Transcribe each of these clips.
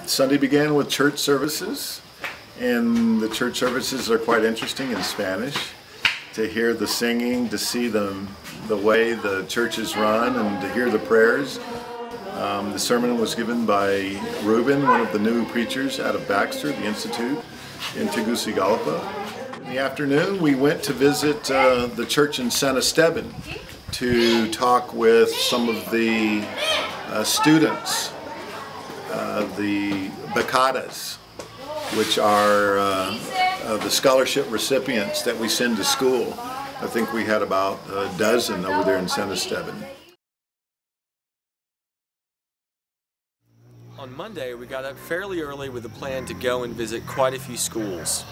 Sunday began with church services, and the church services are quite interesting in Spanish. To hear the singing, to see the way the church is run, and to hear the prayers. The sermon was given by Ruben, one of the new preachers out of Baxter, the Institute, in Tegucigalpa. In the afternoon, we went to visit the church in San Esteban to talk with some of the students, the becadas, which are the scholarship recipients that we send to school. I think we had about a dozen over there in San Esteban. On Monday, we got up fairly early with a plan to go and visit quite a few schools.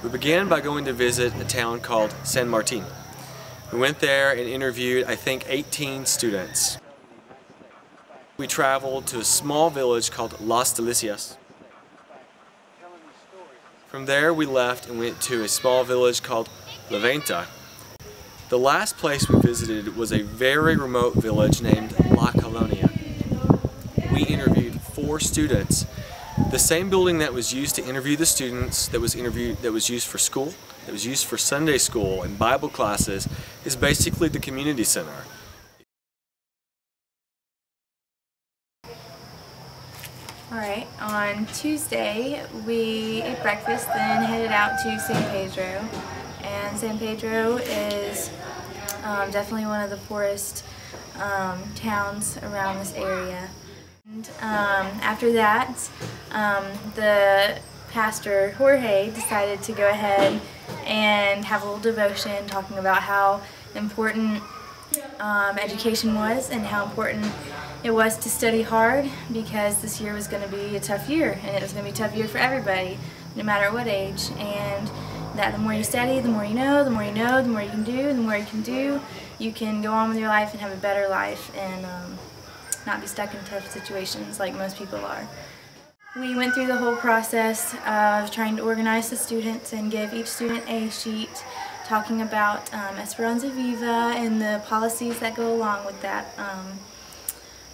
We began by going to visit a town called San Martin. We went there and interviewed, I think, 18 students. We traveled to a small village called Las Delicias. From there, we left and went to a small village called La Venta. The last place we visited was a very remote village named La Colonia. We interviewed 4 students. The same building that was used to interview the students, that was used for school, that was used for Sunday school and Bible classes, is basically the community center. Alright, on Tuesday we ate breakfast, then headed out to San Pedro. And San Pedro is definitely one of the poorest towns around this area. And after that, the pastor, Jorge, decided to go ahead and have a little devotion talking about how important education was and how important it was to study hard, because this year was going to be a tough year, and it was going to be a tough year for everybody, no matter what age. And that the more you study, the more you know, the more you know, the more you can do, the more you can do, you can go on with your life and have a better life and not be stuck in tough situations like most people are. We went through the whole process of trying to organize the students and give each student a sheet talking about Esperanza Viva and the policies that go along with that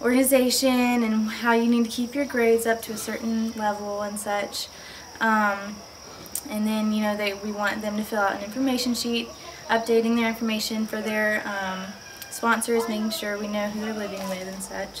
organization, and how you need to keep your grades up to a certain level and such. And then, you know, we want them to fill out an information sheet, updating their information for their sponsors, making sure we know who they're living with and such.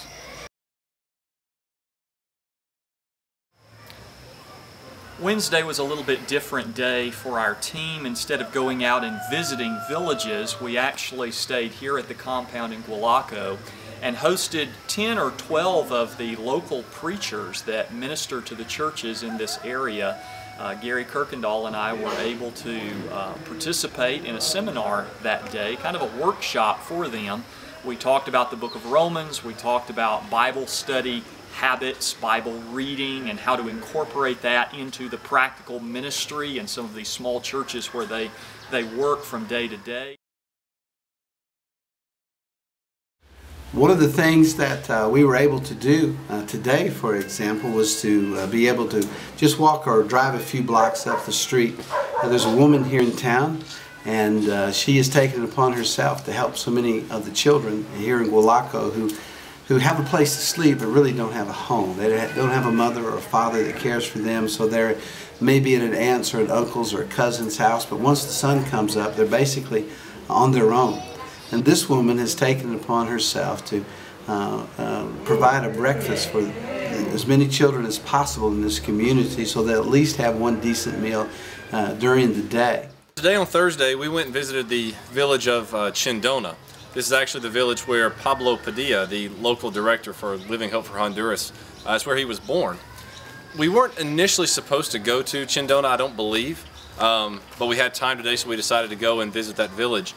Wednesday was a little bit different day for our team. Instead of going out and visiting villages, we actually stayed here at the compound in Gualaco and hosted 10 or 12 of the local preachers that minister to the churches in this area. Gary Kirkendall and I were able to participate in a seminar that day, kind of a workshop for them. We talked about the book of Romans, we talked about Bible study habits, Bible reading, and how to incorporate that into the practical ministry in some of these small churches where they work from day to day. One of the things that we were able to do today, for example, was to be able to just walk or drive a few blocks up the street. There's a woman here in town, and she has taken it upon herself to help so many of the children here in Gualaco who have a place to sleep but really don't have a home. They don't have a mother or a father that cares for them, so they're maybe at an aunt's or an uncle's or a cousin's house, but once the sun comes up, they're basically on their own. And this woman has taken it upon herself to provide a breakfast for as many children as possible in this community, so they'll at least have one decent meal during the day. Today on Thursday, we went and visited the village of Chindona. This is actually the village where Pablo Padilla, the local director for Living Hope for Honduras, is where he was born. We weren't initially supposed to go to Chindona, I don't believe, but we had time today, so we decided to go and visit that village.